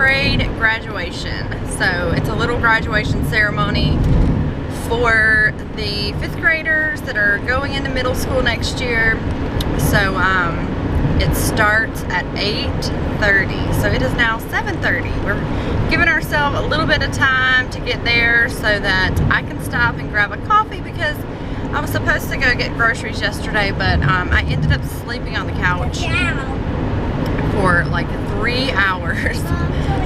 grade graduation. So it's a little graduation ceremony for the 5th graders that are going into middle school next year. So it starts at 8:30. So it is now 7:30. We're giving ourselves a little bit of time to get there so that I can stop and grab a coffee, because I was supposed to go get groceries yesterday, but I ended up sleeping on the couch for like 3 hours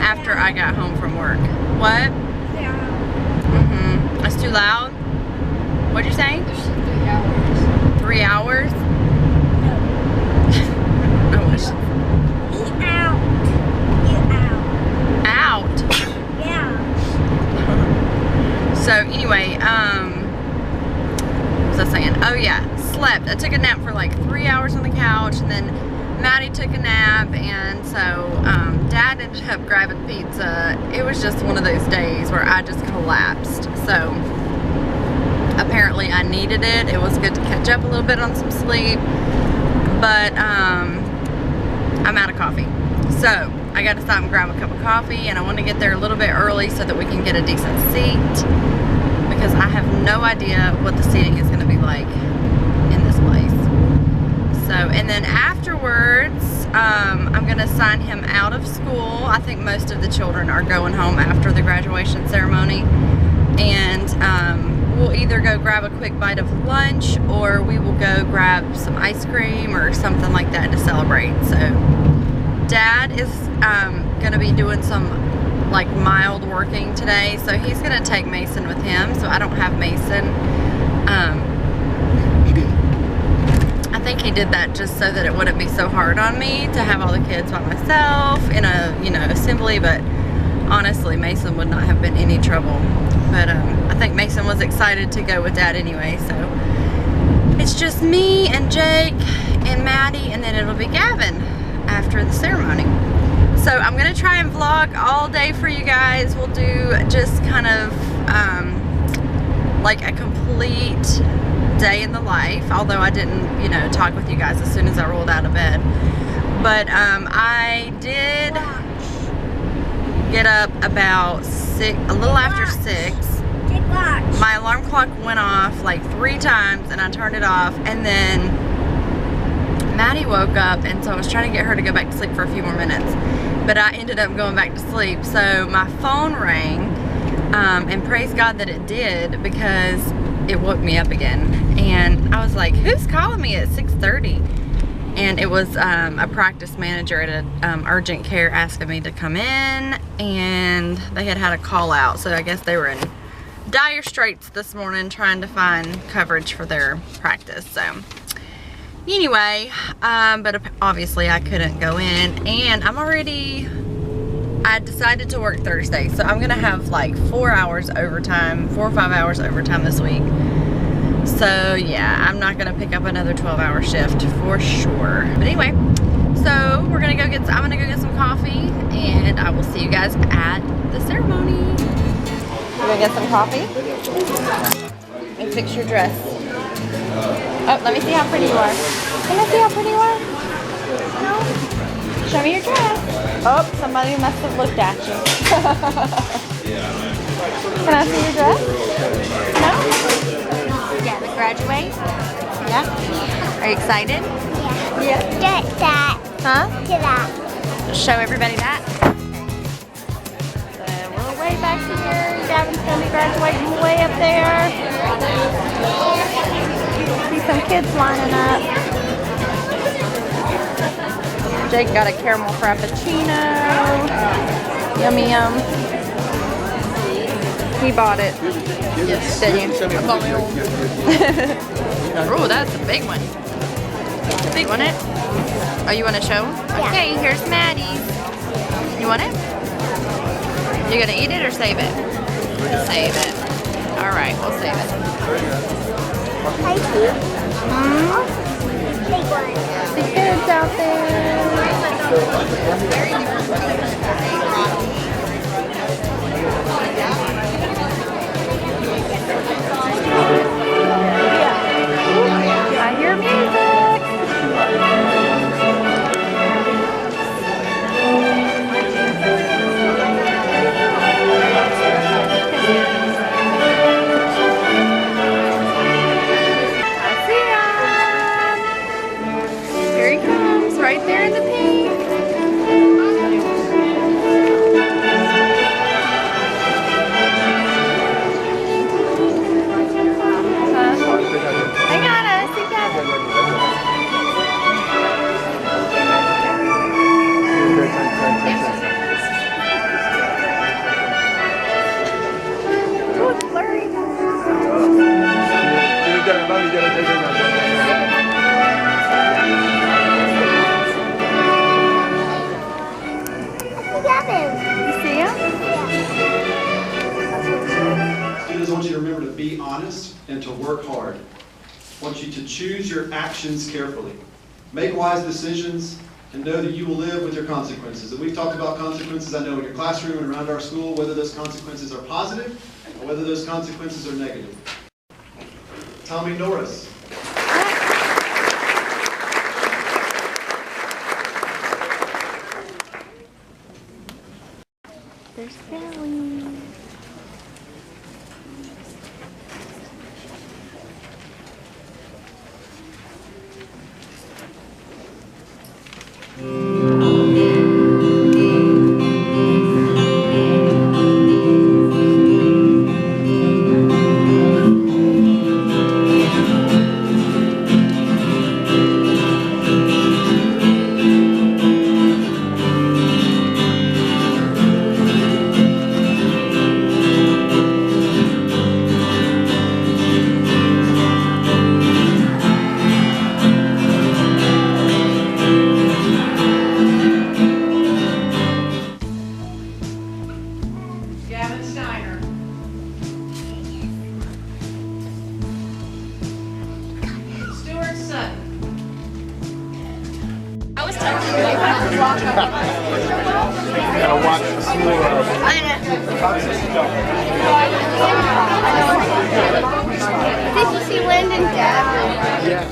after I got home from work. What? That's too loud? What'd you say? 3 hours. 3 hours? I wish. Eat out. Eat out. Out? Yeah. So anyway, what was I saying? Oh yeah, slept. I took a nap for like 3 hours on the couch, and then Maddie took a nap, and so Dad ended up grabbing pizza. It was just one of those days where I just collapsed. So apparently I needed it. It was good to catch up a little bit on some sleep, but I'm out of coffee. So I got to stop and grab a cup of coffee, and I want to get there a little bit early so that we can get a decent seat, because I have no idea what the seating is going to be like in this place. So, and then afterwards, I'm going to sign him out of school. I think most of the children are going home after the graduation ceremony, and we'll either go grab a quick bite of lunch, or we will go grab some ice cream or something like that to celebrate. So Dad is going to be doing some like mild working today, so he's going to take Mason with him, so I don't have Mason. I think he did that just so that it wouldn't be so hard on me to have all the kids by myself in a, you know, assembly, but honestly Mason would not have been any trouble. But I think Mason was excited to go with Dad anyway, so it's just me and Jake and Maddie, and then it'll be Gavin after the ceremony. So I'm gonna try and vlog all day for you guys. We'll do just kind of like a complete day in the life, although I didn't, you know, talk with you guys as soon as I rolled out of bed. But I did get up about 6, a little after 6. My alarm clock went off like 3 times, and I turned it off, and then Maddie woke up, and so I was trying to get her to go back to sleep for a few more minutes, but I ended up going back to sleep. So my phone rang, and praise God that it did, because it woke me up again, and I was like, who's calling me at 6:30? And it was a practice manager at urgent care asking me to come in, and they had a call out, so I guess they were in dire straits this morning trying to find coverage for their practice. So anyway, but obviously I couldn't go in, and I decided to work Thursday, so I'm gonna have like 4 hours overtime, 4 or 5 hours overtime this week. So yeah, I'm not gonna pick up another 12-hour shift for sure. But anyway, so I'm gonna go get some coffee, and I will see you guys at the ceremony. We're gonna get some coffee and fix your dress. Oh, let me see how pretty you are. Can I see how pretty you are? No? Show me your dress. Oh, somebody must have looked at you. Can I see your dress? No? Yeah, to graduate? Yeah? Are you excited? Yeah. Get that. Huh? Get that. Show everybody that. So we're way back here. Gavin's going to be graduating way up there. See some kids lining up. Jake got a caramel frappuccino. Yummy yum. He bought it. Yes, didn't you? Oh, that's a big one. Big one, it? Oh, you want to show? Yeah. Okay, here's Maddie's. You want it? You gonna eat it or save it? Save it. All right, we'll save it. Big one. The kids out there. I hear music. he's gonna take her now. You see him? Students, I want you to remember to be honest and to work hard. I want you to choose your actions carefully. Make wise decisions and know that you will live with your consequences. And we've talked about consequences, I know, in your classroom and around our school, whether those consequences are positive or whether those consequences are negative. Tommy Norris. There's Sally. Gotta watch the school. Did you see Landon Dad? Yes.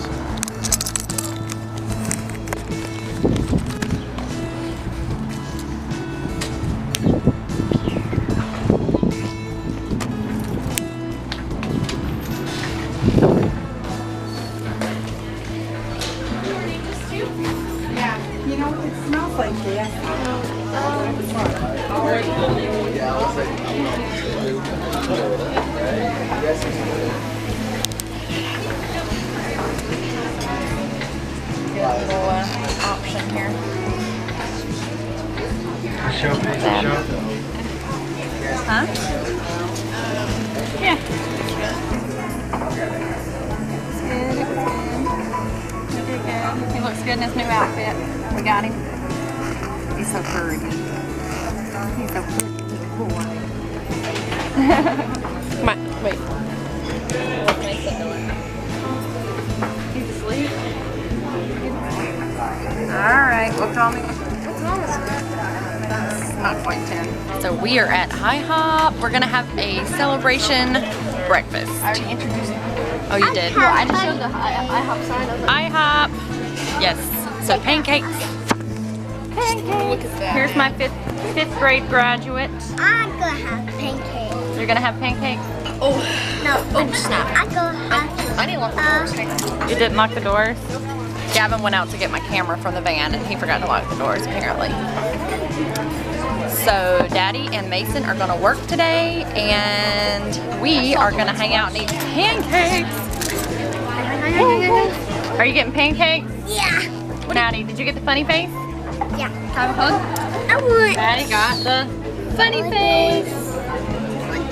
You know what it smells like, yeah. Get a little option here. Huh? Yeah. He did good. He looks good in his new outfit. We got him. He's so pretty. He's so pretty little boy. Come on, wait. What's Mason doing? He's asleep. Alright, well tell me. What's wrong with it? Not quite 10. So we are at IHOP. We're gonna have a celebration breakfast. I already introduced him. Oh, you did? No, I just showed the IHOP sign. IHOP. Yes. So pancakes. Look at that. Here's my fifth grade graduate. I'm gonna have pancakes. You're gonna have pancakes? Oh, No, oh snap. I'm gonna have I didn't lock the doors. Hang on. You didn't lock the doors? Gavin went out to get my camera from the van and he forgot to lock the doors apparently. So Daddy and Mason are gonna work today and we are gonna hang out and eat pancakes. Are you getting pancakes? Yeah. Daddy, did you get the funny face? Yeah. Have a hug? I want Daddy got the funny face.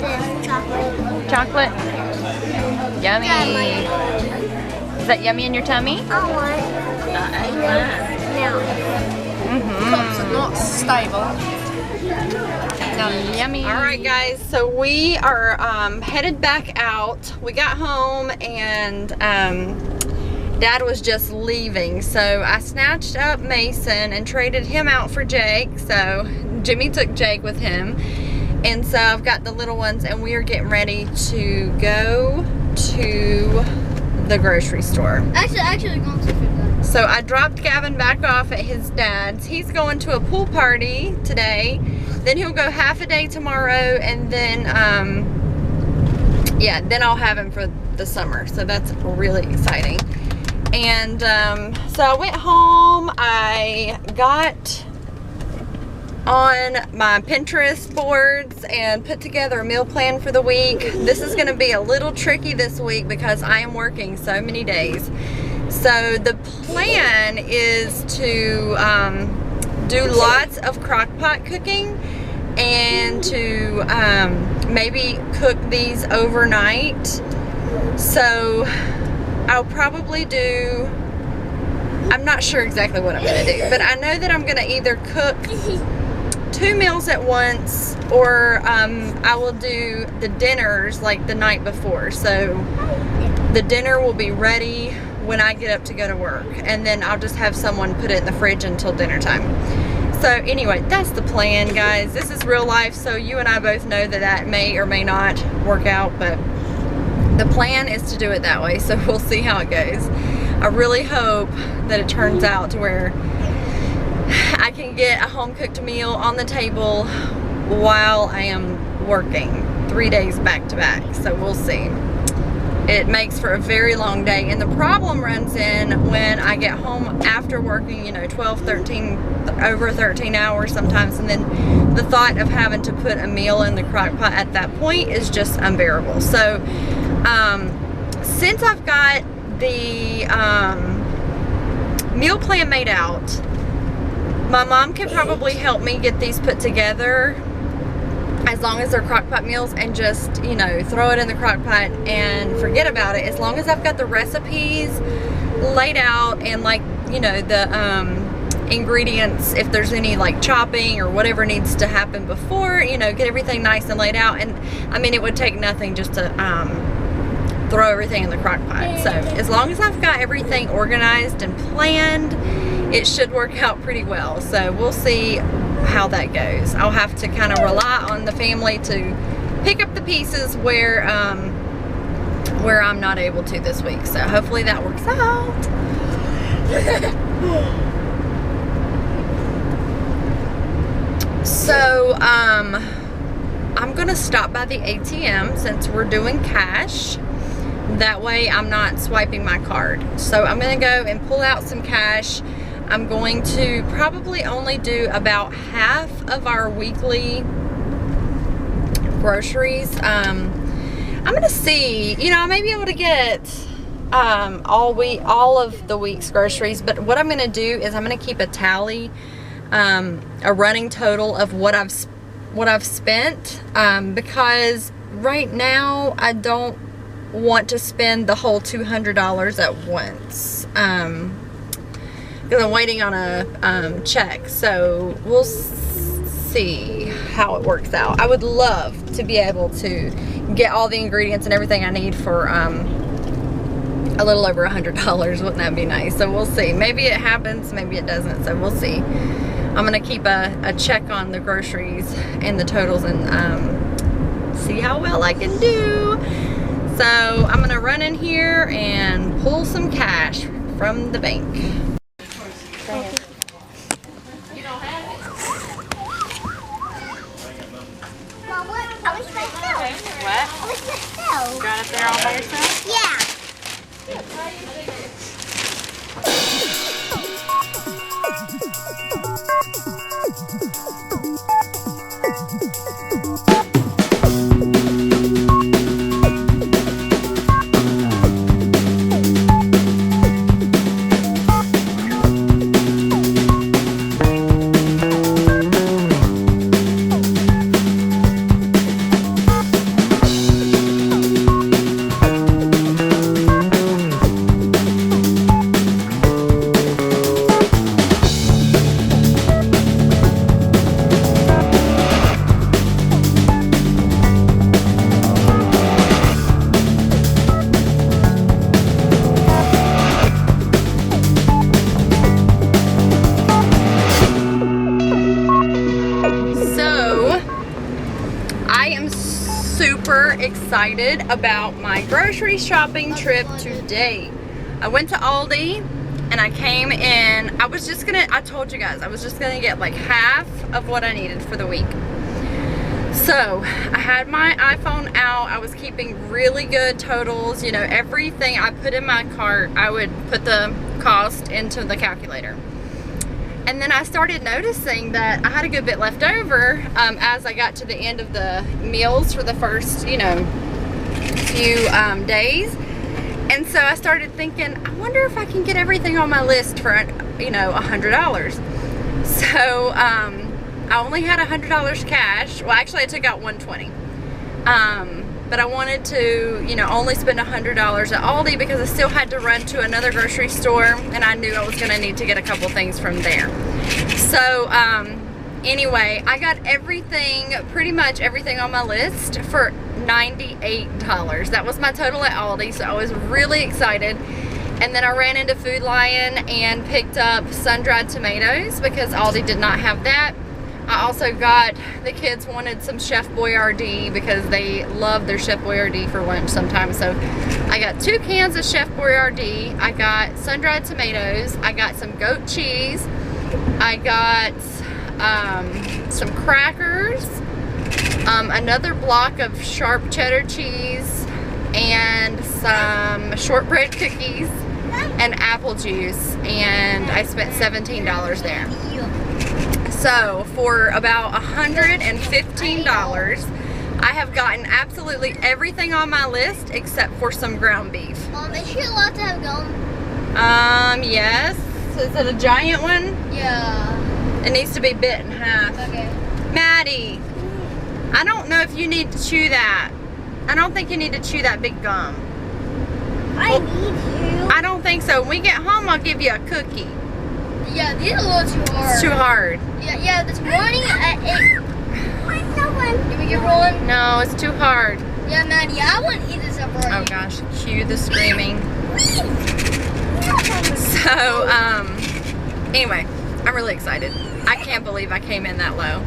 this chocolate. Chocolate. Yummy. Is that yummy in your tummy? I want milk. Mm-hmm. Not stable. Yummy. All right, guys. So we are headed back out. We got home and Dad was just leaving. So I snatched up Mason and traded him out for Jake. So Jimmy took Jake with him. And so I've got the little ones and we are getting ready to go to the grocery store. Actually going to food. So I dropped Gavin back off at his dad's. He's going to a pool party today. Then he'll go half a day tomorrow and then, yeah, then I'll have him for the summer. So that's really exciting. And so I went home, I got on my Pinterest boards and put together a meal plan for the week. This is gonna be a little tricky this week because I am working so many days. So the plan is to do lots of crock pot cooking and to maybe cook these overnight. So I'll probably do, I'm not sure exactly what I'm gonna do, but I know that I'm gonna either cook 2 meals at once, or I will do the dinners like the night before. So the dinner will be ready when I get up to go to work, and then I'll just have someone put it in the fridge until dinner time. So anyway, that's the plan, guys. This is real life, so you and I both know that that may or may not work out, but the plan is to do it that way, so we'll see how it goes. I really hope that it turns out to where I can get a home-cooked meal on the table while I am working 3 days back to back, so we'll see. It makes for a very long day, and the problem runs in when I get home after working, you know, 12, 13, over 13 hours sometimes, and then the thought of having to put a meal in the crock pot at that point is just unbearable. So since I've got the meal plan made out, my mom can probably help me get these put together, as long as they're crock pot meals, and just, you know, throw it in the crock pot and forget about it. As long as I've got the recipes laid out, and, like, you know, the ingredients, if there's any like chopping or whatever needs to happen before, you know, get everything nice and laid out. And I mean, it would take nothing just to throw everything in the crock pot. So as long as I've got everything organized and planned, it should work out pretty well. So we'll see how that goes. I'll have to kind of rely on the family to pick up the pieces where I'm not able to this week. So hopefully that works out. So I'm gonna stop by the ATM since we're doing cash. That way I'm not swiping my card. So I'm gonna go and pull out some cash. I'm going to probably only do about half of our weekly groceries. I'm gonna see, you know, I may be able to get all of the week's groceries, but what I'm gonna do is I'm gonna keep a tally, a running total of what I've spent, because right now I don't want to spend the whole $200 at once, because I'm waiting on a check. So we'll see how it works out. I would love to be able to get all the ingredients and everything I need for a little over $100. Wouldn't that be nice? So we'll see. Maybe it happens, maybe it doesn't, so we'll see. I'm gonna keep a check on the groceries and the totals, and see how well I can do. So I'm gonna run in here and pull some cash from the bank. Mom, what? I wish myself. What? I wish myself. Got it there all by yourself? Yeah. Excited about my grocery shopping trip today. I went to Aldi and I came in. I told you guys I was just gonna get like half of what I needed for the week. So I had my iPhone out. I was keeping really good totals. You know, everything I put in my cart, I would put the cost into the calculator. And then I started noticing that I had a good bit left over as I got to the end of the meals for the first, you know, few days. And so I started thinking, I wonder if I can get everything on my list for, you know, $100. So I only had $100 cash. Well, actually I took out $120. but I wanted to, you know, only spend $100 at Aldi because I still had to run to another grocery store, and I knew I was gonna need to get a couple things from there. So anyway, I got everything, pretty much everything on my list for $98. That was my total at Aldi, so I was really excited. And then I ran into Food Lion and picked up sun-dried tomatoes because Aldi did not have that. I also got, the kids wanted some Chef Boyardee because they love their Chef Boyardee for lunch sometimes. So I got 2 cans of Chef Boyardee. I got sun-dried tomatoes. I got some goat cheese. I got some crackers, another block of sharp cheddar cheese, and some shortbread cookies and apple juice, and I spent $17 there. So for about $115, I have gotten absolutely everything on my list except for some ground beef. Mom, is she allowed to have gum? Yes. Is it a giant one? Yeah. It needs to be bit in half. Okay. Maddie, I don't know if you need to chew that. I don't think you need to chew that big gum. I need to. I don't think so. When we get home, I'll give you a cookie. Yeah, these are a little too hard. It's too hard. Yeah, this morning at 8. Did we get rolling? No, it's too hard. Yeah, Maddie, I want to eat this up already. Oh gosh, cue the screaming. So, anyway, I'm really excited. I can't believe I came in that low.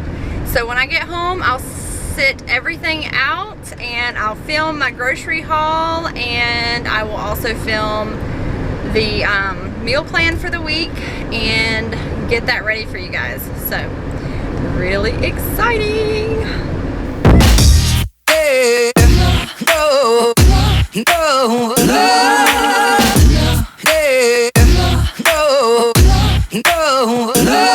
So when I get home, I'll sit everything out and I'll film my grocery haul, and I will also film the meal plan for the week and get that ready for you guys. So, really exciting. Yeah, no, no, yeah, no, no, no,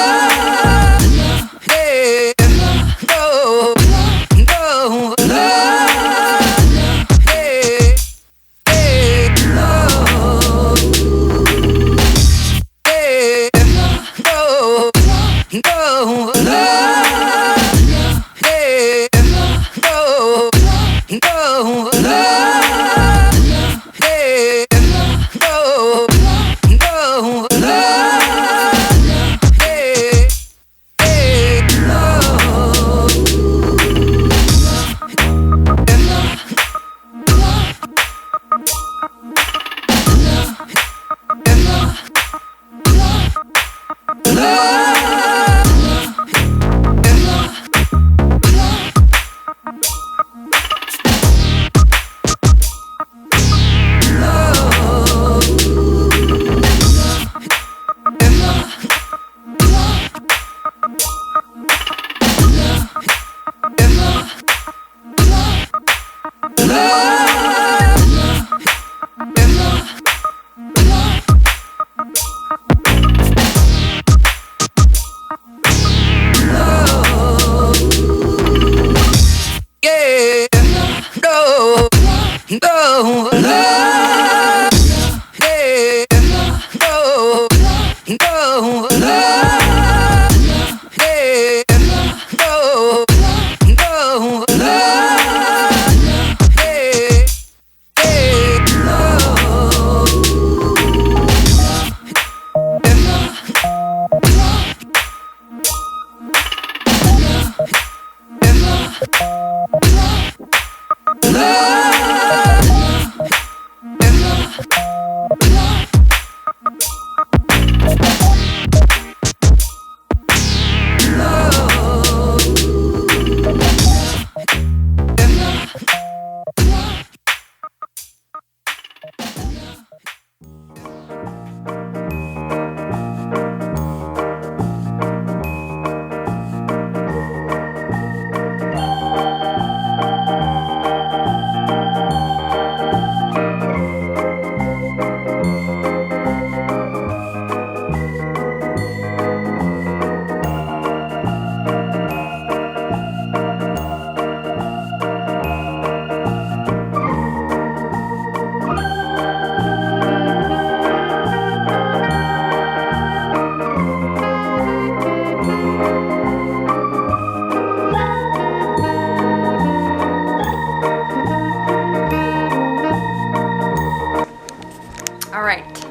right.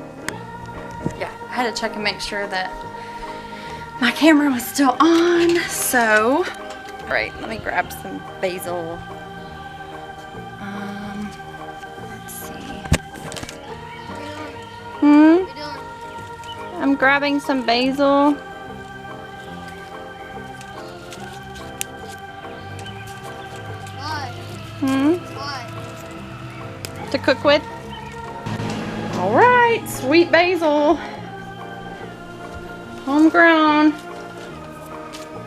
Yeah, I had to check and make sure that my camera was still on. So, all right, let me grab some basil. Let's see. I'm grabbing some basil. To cook with. All right, sweet basil. Homegrown.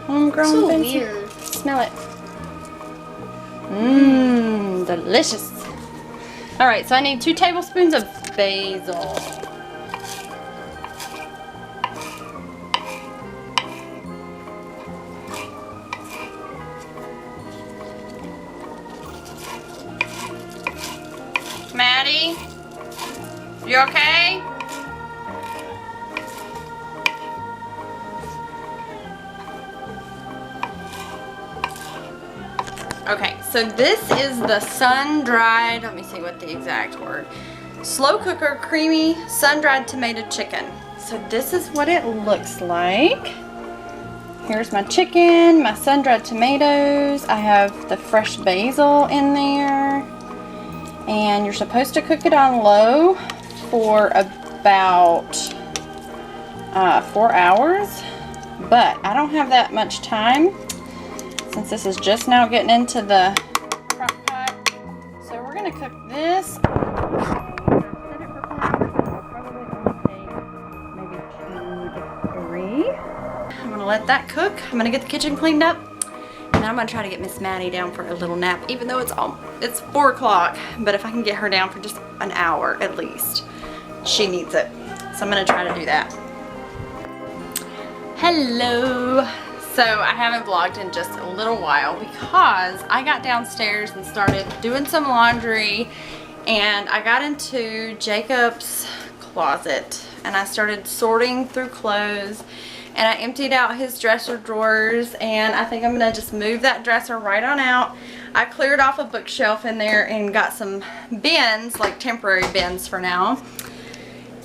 Homegrown So basil. weird. Smell it. Mmm, delicious. All right, so I need 2 tablespoons of basil. Maddie, you okay? Okay, so this is the sun-dried, let me see what the exact word, slow cooker creamy sun-dried tomato chicken. So this is what it looks like. Here's my chicken, my sun-dried tomatoes. I have the fresh basil in there. And you're supposed to cook it on low for about 4 hours. But I don't have that much time since this is just now getting into the crock pot. So we're gonna cook this. Set it for 4 hours. It'll probably only take maybe 2 to 3. I'm gonna let that cook. I'm gonna get the kitchen cleaned up. And then I'm gonna try to get Miss Maddie down for a little nap, even though it's 4 o'clock. But if I can get her down for just an hour at least, she needs it. So I'm gonna try to do that. Hello. So I haven't vlogged in just a little while because I got downstairs and started doing some laundry, and I got into Jacob's closet and I started sorting through clothes. And I emptied out his dresser drawers, and I think I'm gonna just move that dresser right on out. I cleared off a bookshelf in there and got some bins, like temporary bins for now,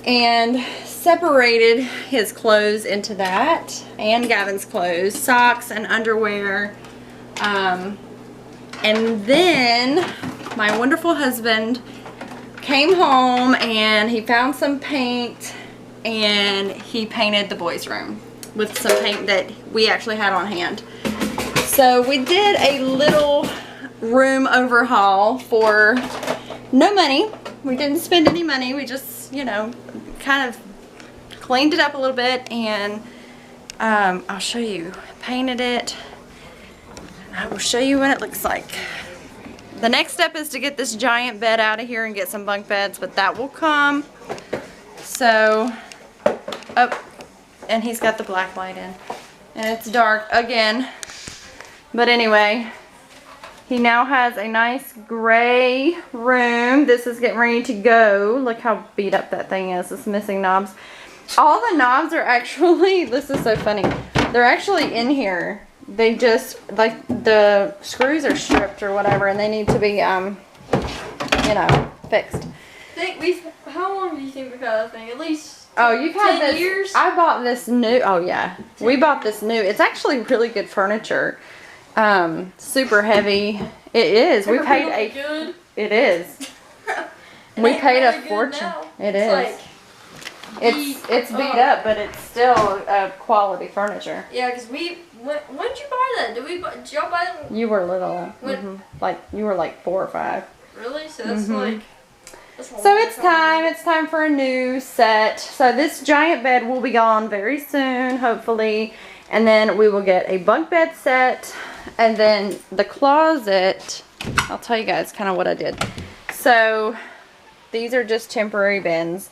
and separated his clothes into that, and Gavin's clothes, socks and underwear. And then my wonderful husband came home and he found some paint, and he painted the boys' room with some paint that we actually had on hand. So we did a little room overhaul for no money. We didn't spend any money. We just, you know, kind of cleaned it up a little bit, and I'll show you. Painted it. I will show you what it looks like. The next step is to get this giant bed out of here and get some bunk beds, but that will come. So, and he's got the black light in, and it's dark again. But anyway, he now has a nice gray room. This is getting ready to go. Look how beat up that thing is. It's missing knobs. All the knobs are actually, this is so funny, they're actually in here. They just, like, the screws are stripped or whatever, and they need to be, you know, fixed. How long do you think we've had that thing? At least Oh, you've had 10 this. years? I bought this new. Oh yeah, we bought this new. It's actually really good furniture. Super heavy. It is. We paid really a. good. It is. We ain't paid really a good fortune. now. It It's is. It's beat up, but it's still quality furniture. Yeah, because when did you buy that? Did y'all buy that? You were little. When- Like you were like 4 or 5. Really? So that's like. That's a So long it's time. It's time for a new set. So this giant bed will be gone very soon, hopefully. And then we will get a bunk bed set. And then the closet, I'll tell you guys kind of what I did. So these are just temporary bins.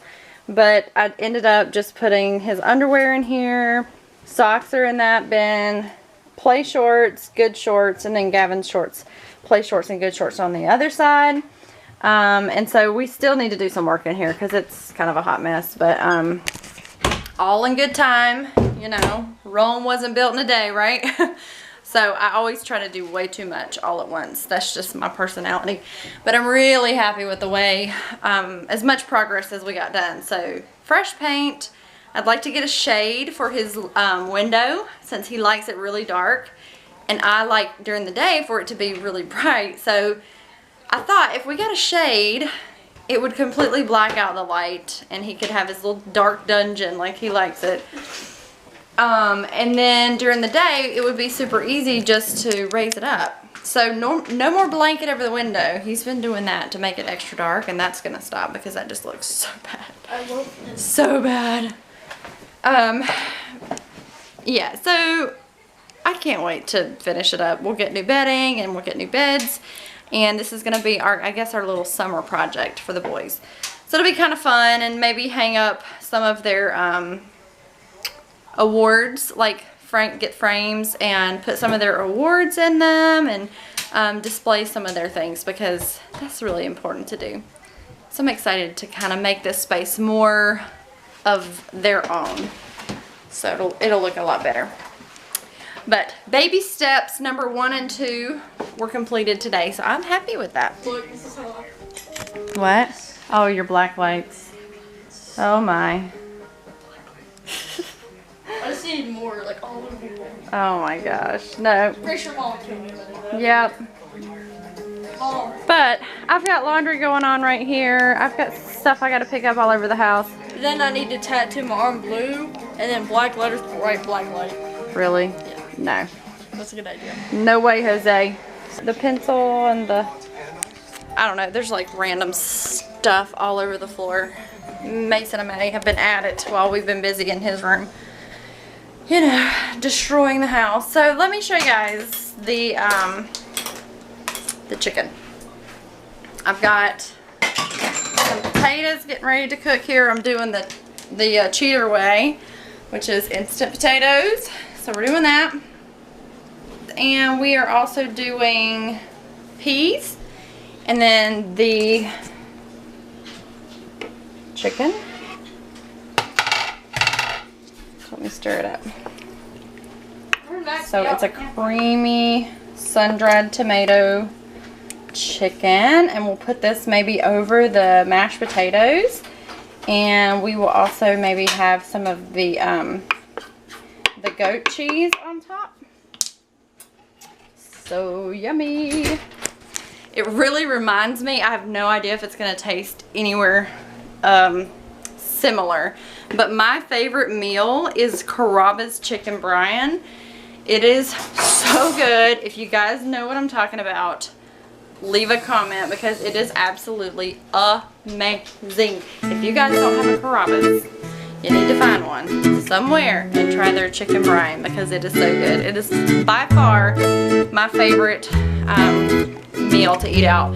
But I ended up just putting his underwear in here. Socks are in that bin. Play shorts, good shorts, and then Gavin's shorts. Play shorts and good shorts on the other side. And so we still need to do some work in here because it's kind of a hot mess, but all in good time. You know, Rome wasn't built in a day, right? So I always try to do way too much all at once. That's just my personality. But I'm really happy with the way, as much progress as we got done. So fresh paint. I'd like to get a shade for his window since he likes it really dark. And I like during the day for it to be really bright. So I thought if we got a shade, it would completely black out the light and he could have his little dark dungeon like he likes it. And then during the day, it would be super easy just to raise it up. So no more blanket over the window. He's been doing that to make it extra dark, and that's gonna stop because that just looks so bad. I love this. So bad. Yeah, so I can't wait to finish it up. We'll get new bedding and we'll get new beds. And this is gonna be our, I guess, our little summer project for the boys. So it'll be kind of fun, and maybe hang up some of their awards, like get frames and put some of their awards in them, and display some of their things, because that's really important to do. So I'm excited to kind of make this space more of their own. So it'll look a lot better. But baby steps number 1 and 2 were completed today, so I'm happy with that. Look, this is how What? Oh, your black lights. Oh my. I just need more, like all over the wall. Oh my gosh. No. Pretty sure Mom told me about it. Yep. Mom. But I've got laundry going on right here. I've got stuff I got to pick up all over the house. Then I need to tattoo my arm blue, and then black letters to write black light. Really? Yeah. No. That's a good idea. No way, Jose. The pencil and the, I don't know, there's like random stuff all over the floor. Mason and Maddie have been at it while we've been busy in his room, you know, destroying the house. So let me show you guys the chicken. I've got some potatoes getting ready to cook here. I'm doing the cheater way, which is instant potatoes. So we're doing that. And we are also doing peas, and then the chicken. Let me stir it up. So it's a creamy sun-dried tomato chicken, and we'll put this maybe over the mashed potatoes, and we will also maybe have some of the goat cheese on top. So yummy. It really reminds me, I have no idea if it's gonna taste anywhere similar, but my favorite meal is Carrabba's chicken brine. It is so good. If you guys know what I'm talking about, leave a comment, because it is absolutely amazing. If you guys don't have a Carrabba's, you need to find one somewhere and try their chicken brine, because it is so good. It is by far my favorite meal to eat out.